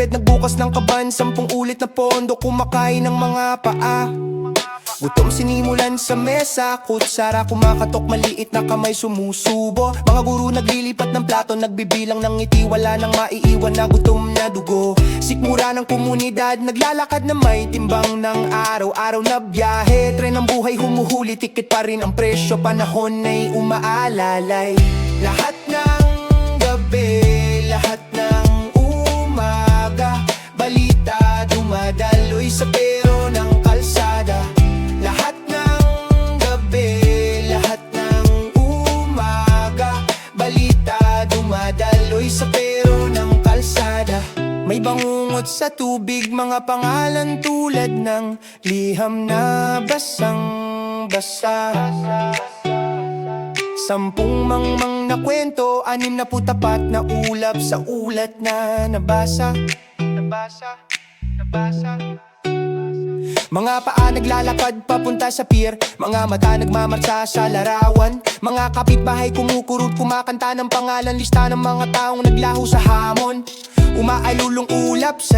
Nagbukas ng kaban, 10 ulit na pondo, kumakain ng mga paa. Gutom sinimulan sa mesa, kutsara kumakatok, maliit na kamay sumusubo. Mga guro naglilipat ng plato, nagbibilang ng ngiti, wala nang maiiwan na gutom na dugo. Sikmura ng komunidad, naglalakad na may timbang ng araw-araw na biyahe. Tren ng buhay humuhuli, tikit pa rin ang presyo, panahon ay umaalalay. Lahat ng gabi, lahat ng umaga, balita dumadaloy sa pero ng kalsada. Lahat ng gabi, lahat ng umaga, balita dumadaloy sa pero ng kalsada. May bangungot sa tubig, mga pangalan tulad ng liham na basang-basa. 10 mangmang na kwento, 6 na putapat na ulap sa ulat na nabasa. Mga paa naglalakad papunta sa pier, mga mata nagmamarsa sa larawan. Mga kapitbahay kumukurot, kumakanta ng pangalan, lista ng mga taong naglaho sa hamon. Umaalulong ulap sa